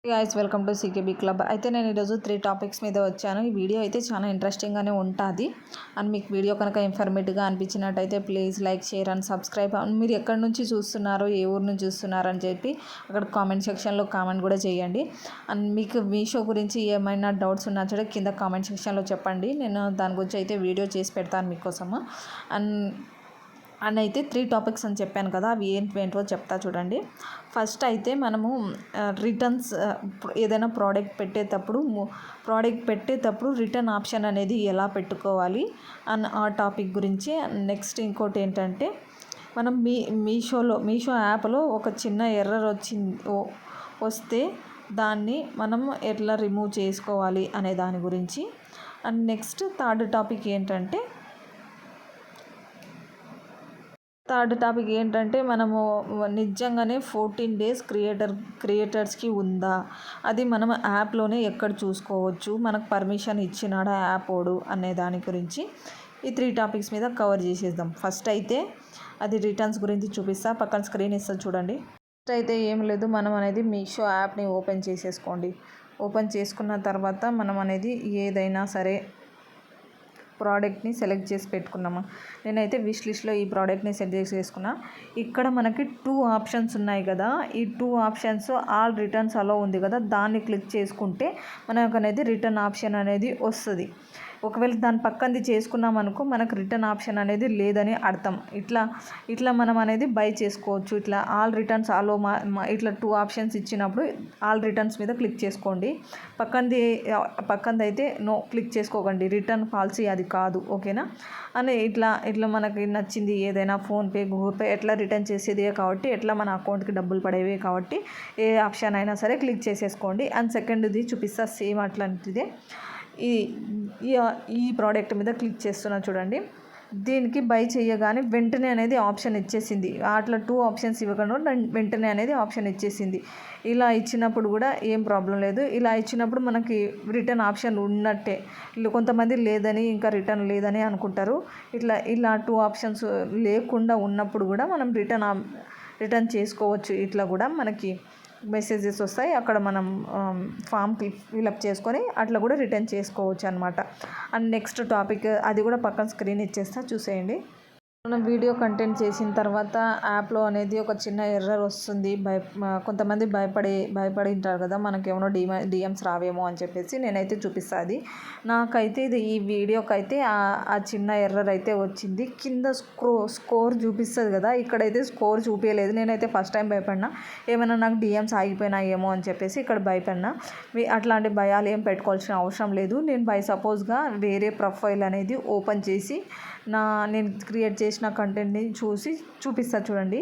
Guys welcome to CKB club. అయితే నేను ఈరోజు 3 టాపిక్స్ మీద వచ్చాను. ఈ వీడియో అయితే చాలా ఇంట్రెస్టింగ్గానే ఉంటుంది. అండ్ మీకు వీడియో కనుక ఇన్ఫర్మేటివ్గా అనిపించినట్టయితే please like, share and subscribe. మీరు ఎక్కడి నుంచి చూస్తున్నారో, ఏ ఊరు నుంచి చూస్తున్నారో అని చెప్పి అక్కడ కామెంట్ సెక్షన్లో కామెంట్ కూడా చేయండి. అండ్ మీకు మీషో గురించి ఏమైనా డౌట్స్ ఉన్నా సరే కింద కామెంట్ సెక్షన్లో చెప్పండి. నేను దాని గురించి అయితే వీడియో చేసి పెడతాను మీకోసము. అండ్ అయితే 3 టాపిక్స్ అని చెప్పాను కదా, అవి ఏంటో చెప్తా చూడండి. ఫస్ట్ అయితే మనము రిటర్న్స్ ఏదైనా ప్రోడక్ట్ పెట్టేటప్పుడు రిటర్న్ ఆప్షన్ అనేది ఎలా పెట్టుకోవాలి అన్న ఆ టాపిక్ గురించి. నెక్స్ట్ ఇంకోటి ఏంటంటే మనం మీషో యాప్లో ఒక చిన్న ఎర్రర్ వస్తే దాన్ని మనం ఎట్లా రిమూవ్ చేసుకోవాలి అనే దాని గురించి. అండ్ నెక్స్ట్ థర్డ్ టాపిక్ ఏంటంటే మనము నిజంగానే 14 days క్రియేటర్స్కి ఉందా, అది మనం యాప్లోనే ఎక్కడ చూసుకోవచ్చు, మనకు పర్మిషన్ ఇచ్చినాడా యాప్ ఓడు అనే దాని గురించి ఈ 3 టాపిక్స్ మీద కవర్ చేసేద్దాం. ఫస్ట్ అయితే అది రిటర్న్స్ గురించి చూపిస్తా, పక్కన స్క్రీన్ ఇస్తా చూడండి. ఫస్ట్ అయితే ఏం లేదు, మనం అనేది మీషో యాప్ని ఓపెన్ చేసేసుకోండి. ఓపెన్ చేసుకున్న తర్వాత మనం అనేది ఏదైనా సరే ప్రోడక్ట్ని సెలెక్ట్ చేసి పెట్టుకున్నాము. నేనైతే విష్ లిస్ట్లో ఈ ప్రోడక్ట్ని సెలెక్ట్ చేసుకున్నా. ఇక్కడ మనకి 2 ఆప్షన్స్ ఉన్నాయి కదా, ఈ 2 ఆప్షన్స్ ఆల్ రిటర్న్స్ అలో ఉంది కదా, దాన్ని క్లిక్ చేసుకుంటే మనకు అనేది రిటర్న్ ఆప్షన్ అనేది వస్తుంది. ఒకవేళ దాని పక్కనది చేసుకున్నాం అనుకో, మనకు రిటర్న్ ఆప్షన్ అనేది లేదని అర్థం. ఇట్లా మనం అనేది బై చేసుకోవచ్చు. ఇట్లా ఆల్ రిటర్న్స్ అలో ఇట్లా 2 ఆప్షన్స్ ఇచ్చినప్పుడు ఆల్ రిటర్న్స్ మీద క్లిక్ చేసుకోండి. పక్కనది అయితే నో క్లిక్ చేసుకోకండి, రిటర్న్ పాలసీ అది కాదు, ఓకేనా. అని ఇట్లా మనకి నచ్చింది ఏదైనా ఫోన్పే, గూగుల్ పే ఎట్లా రిటర్న్ చేసేదే కాబట్టి, ఎట్లా మన అకౌంట్కి డబ్బులు పడేవే కాబట్టి ఏ ఆప్షన్ అయినా సరే క్లిక్ చేసేసుకోండి. అండ్ సెకండ్ది చూపిస్తా, సేమ్ అట్లాంటిదే. ఈ ప్రోడక్ట్ మీద క్లిక్ చేస్తున్నా చూడండి. దీనికి బై చేయగానే వెంటనే అనేది ఆప్షన్ ఇచ్చేసింది. అట్లా 2 ఆప్షన్స్ ఇవ్వకుండా వెంటనే అనేది ఆప్షన్ ఇచ్చేసింది. ఇలా ఇచ్చినప్పుడు కూడా ఏం ప్రాబ్లం లేదు. ఇలా ఇచ్చినప్పుడు మనకి రిటర్న్ ఆప్షన్ ఉన్నట్టే. కొంతమంది లేదని, ఇంకా రిటర్న్ లేదని అనుకుంటారు. ఇలా 2 ఆప్షన్స్ లేకుండా ఉన్నప్పుడు కూడా మనం రిటర్న్ చేసుకోవచ్చు. ఇట్లా కూడా మనకి మెసేజెస్ వస్తాయి, అక్కడ మనం ఫామ్ ఫిలప్ చేసుకొని అట్లా కూడా రిటర్న్ చేసుకోవచ్చు అనమాట. అండ్ నెక్స్ట్ టాపిక్ అది కూడా పక్కన స్క్రీన్ ఇచ్చేస్తా చూసేయండి. మనం వీడియో కంటెంట్ చేసిన తర్వాత యాప్లో అనేది ఒక చిన్న ఎర్రర్ వస్తుంది. కొంతమంది భయపడి ఉంటారు కదా, మనకేమో డిఎమ్స్ రావేమో అని చెప్పేసి. నేనైతే చూపిస్తాను అది. నాకైతే ఈ వీడియోకి అయితే ఆ చిన్న ఎర్రర్ అయితే వచ్చింది. కింద స్కోర్ చూపిస్తుంది కదా, ఇక్కడైతే స్కోర్ చూపించలేదు. నేనైతే ఫస్ట్ టైం భయపడినా, ఏమైనా నాకు డిఎమ్స్ ఆగిపోయినాయేమో అని చెప్పేసి ఇక్కడ భయపడినా. అట్లాంటి భయాలు ఏం పెట్టుకోవాల్సిన అవసరం లేదు. నేను సపోజ్గా వేరే ప్రొఫైల్ అనేది ఓపెన్ చేసి నేను క్రియేట్ చేసిన కంటెంట్ని చూపిస్తా చూడండి.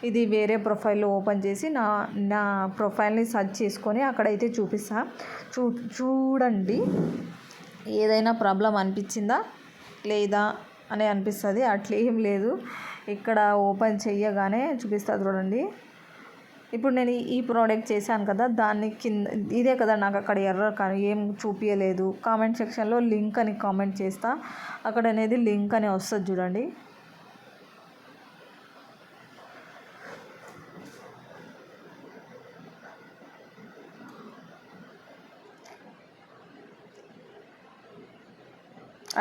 ఇది వేరే ప్రొఫైల్లో ఓపెన్ చేసి నా ప్రొఫైల్ని సెర్చ్ చేసుకొని అక్కడైతే చూపిస్తా. చూడండి, ఏదైనా ప్రాబ్లం అనిపించిందా లేదా అని అనిపిస్తుంది. అట్లేం లేదు, ఇక్కడ ఓపెన్ చేయగానే చూపిస్తా చూడండి. ఇప్పుడు నేను ఈ ప్రోడక్ట్ చేశాను కదా, దాన్ని కింద ఇదే కదా నాకు అక్కడ ఎర్రర్ కానీ ఏం చూపించలేదు. కామెంట్ సెక్షన్లో లింక్ అని కామెంట్ చేస్తా, అక్కడ అనేది లింక్ అని వస్తుంది చూడండి.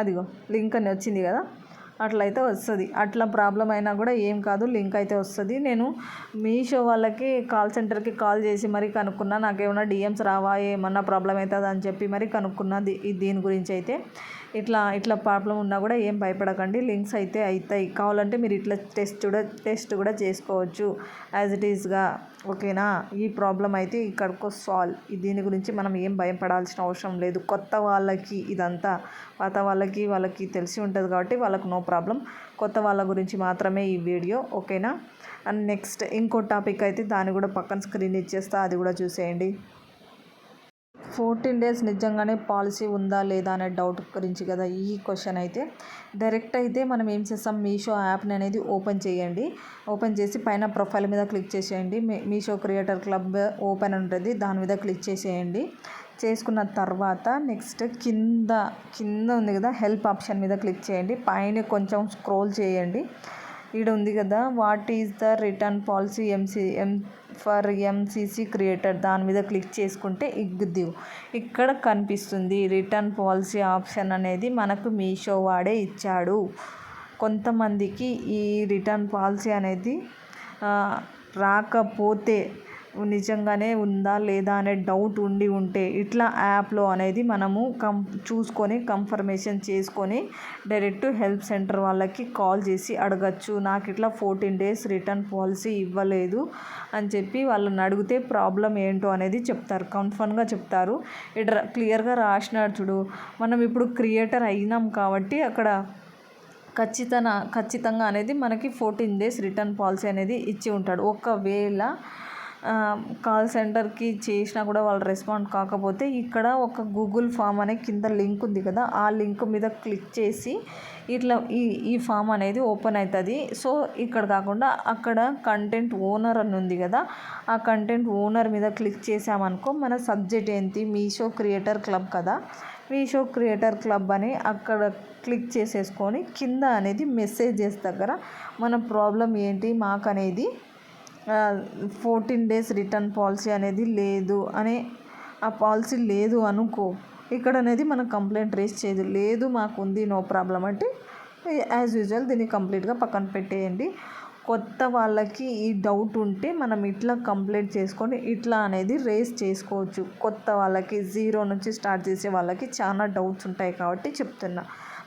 అదిగో లింక్ అని వచ్చింది కదా, అట్లయితే వస్తుంది. అట్లా ప్రాబ్లం అయినా కూడా ఏం కాదు, లింక్ అయితే వస్తుంది. నేను మీషో వాళ్ళకి కాల్ సెంటర్కి కాల్ చేసి మరీ కనుక్కున్నా, నాకేమన్నా డిఎమ్స్ రావా, ఏమన్నా ప్రాబ్లం అవుతుంది అని చెప్పి మరీ కనుక్కున్నా. దీని గురించి అయితే ఇట్లా ప్రాబ్లం ఉన్నా కూడా ఏం భయపడకండి, లింక్స్ అయితే అవుతాయి. కావాలంటే మీరు ఇట్లా టెస్ట్ కూడా చేసుకోవచ్చు యాజ్ ఇట్ ఈస్గా, ఓకేనా. ఈ ప్రాబ్లం అయితే ఇక్కడికి సాల్వ్. దీని గురించి మనం ఏం భయపడాల్సిన అవసరం లేదు. కొత్త వాళ్ళకి ఇదంతా, పాత వాళ్ళకి తెలిసి ఉంటుంది కాబట్టి వాళ్ళకు నో ప్రాబ్లం. కొత్త వాళ్ళ గురించి మాత్రమే ఈ వీడియో, ఓకేనా. అండ్ నెక్స్ట్ ఇంకో టాపిక్ అయితే దాన్ని కూడా పక్కన స్క్రీన్ ఇచ్చేస్తా, అది కూడా చూసేయండి. 14 days నిజంగానే పాలసీ ఉందా లేదా అనే డౌట్ గురించి కదా ఈ క్వశ్చన్. అయితే డైరెక్ట్ అయితే మనం ఏం చేస్తాం, మీషో యాప్ని అనేది ఓపెన్ చేయండి. ఓపెన్ చేసి పైన ప్రొఫైల్ మీద క్లిక్ చేసేయండి. మీషో క్రియేటర్ క్లబ్ ఓపెన్ ఉంటుంది, దాని మీద క్లిక్ చేసేయండి. చేసుకున్న తర్వాత నెక్స్ట్ కింద ఉంది కదా హెల్ప్ ఆప్షన్ మీద క్లిక్ చేయండి. పైన కొంచెం స్క్రోల్ చేయండి. ఈడ ఉంది కదా, what is the return policy for MCC creator, దాని మీద క్లిక్ చేసుకుంటే ఇక్కడ కనిపిస్తుంది రిటర్న్ పాలసీ ఆప్షన్ అనేది మనకు మీషో వాడే ఇచ్చాడు. కొంతమందికి ఈ రిటర్న్ పాలసీ అనేది రాకపోతే నిజంగానే ఉందా లేదా అనే డౌట్ ఉంటే ఇట్లా యాప్లో అనేది మనము చూసుకొని కన్ఫర్మేషన్ చేసుకొని డైరెక్ట్ హెల్ప్ సెంటర్ వాళ్ళకి కాల్ చేసి అడగచ్చు. నాకు ఇట్లా 14 days రిటర్న్ పాలసీ ఇవ్వలేదు అని చెప్పి వాళ్ళని అడిగితే ప్రాబ్లం ఏంటో అనేది చెప్తారు, కన్ఫర్మ్గా చెప్తారు. ఇక్కడ క్లియర్గా రాసినాడు చూడు. మనం ఇప్పుడు క్రియేటర్ అయినాం కాబట్టి అక్కడ ఖచ్చితంగా అనేది మనకి 14 days రిటర్న్ పాలసీ అనేది ఇచ్చి ఉంటాడు. ఒకవేళ కాల్ సెంటర్కి చేసినా కూడా వాళ్ళు రెస్పాండ్ కాకపోతే ఇక్కడ ఒక గూగుల్ ఫామ్ అనే కింద లింక్ ఉంది కదా, ఆ లింక్ మీద క్లిక్ చేసి ఇట్లా ఈ ఫామ్ అనేది ఓపెన్ అవుతుంది. సో ఇక్కడ కాకుండా అక్కడ కంటెంట్ ఓనర్ అని ఉంది కదా, ఆ కంటెంట్ ఓనర్ మీద క్లిక్ చేసామనుకో మన సబ్జెక్ట్ ఏంటి, మీషో క్రియేటర్ క్లబ్ కదా, మీషో క్రియేటర్ క్లబ్ అని అక్కడ క్లిక్ చేసేసుకొని కింద అనేది మెసేజెస్ దగ్గర మన ప్రాబ్లం ఏంటి మాకు అనేది 14 days రిటర్న్ పాలసీ అనేది లేదు అనే, ఆ పాలసీ లేదు అనుకో, ఇక్కడ అనేది మనం కంప్లైంట్ రేస్ చేయదు. లేదు మాకు ఉంది, నో ప్రాబ్లం అంటే యాజ్ యూజువల్ దీన్ని కంప్లీట్గా పక్కన పెట్టేయండి. కొత్త వాళ్ళకి ఈ డౌట్ ఉంటే మనం ఇట్లా కంప్లైంట్ చేసుకొని ఇట్లా అనేది రేస్ చేసుకోవచ్చు. కొత్త వాళ్ళకి 0 నుంచి స్టార్ట్ చేసే వాళ్ళకి చాలా డౌట్స్ ఉంటాయి కాబట్టి చెప్తున్నా.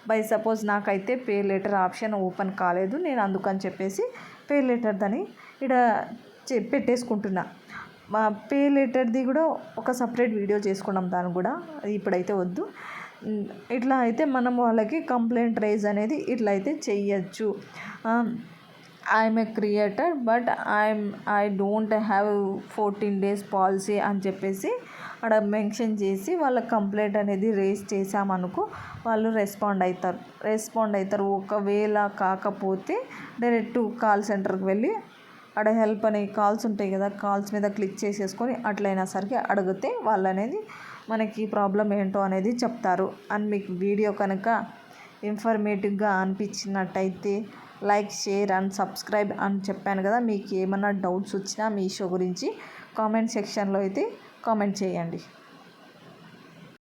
బై సపోజ్ నాకైతే పే లెటర్ ఆప్షన్ ఓపెన్ కాలేదు, నేను అందుకని చెప్పేసి పే లెటర్ దాన్ని ఇక్కడ పెట్టేసుకుంటున్నా. మా పే లెటర్ది కూడా ఒక సపరేట్ వీడియో చేసుకున్నాం, దాన్ని కూడా ఇప్పుడైతే వద్దు. ఇట్లా అయితే మనం వాళ్ళకి కంప్లైంట్ రైజ్ అనేది ఇట్లా అయితే చెయ్యొచ్చు. I'm a creator but I don't have 14 days policy అని చెప్పేసి అక్కడ మెన్షన్ చేసి వాళ్ళ కంప్లైంట్ అనేది రేస్ చేసామనుకో వాళ్ళు రెస్పాండ్ అవుతారు. ఒకవేళ కాకపోతే డైరెక్ట్ కాల్ సెంటర్కి వెళ్ళి అక్కడ హెల్ప్ అనే కాల్స్ ఉంటాయి కదా, కాల్స్ మీద క్లిక్ చేసేసుకొని అట్లయినా సరికి అడిగితే వాళ్ళు అనేది మనకి ప్రాబ్లం ఏంటో అనేది చెప్తారు. అండ్ మీకు వీడియో కనుక ఇన్ఫర్మేటివ్గా అనిపించినట్టయితే లైక్, షేర్ అండ్ సబ్స్క్రైబ్ అని చెప్పాను కదా. మీకు ఏమైనా డౌట్స్ వచ్చినా మీషో గురించి కామెంట్ సెక్షన్లో అయితే కామెంట్ చేయండి.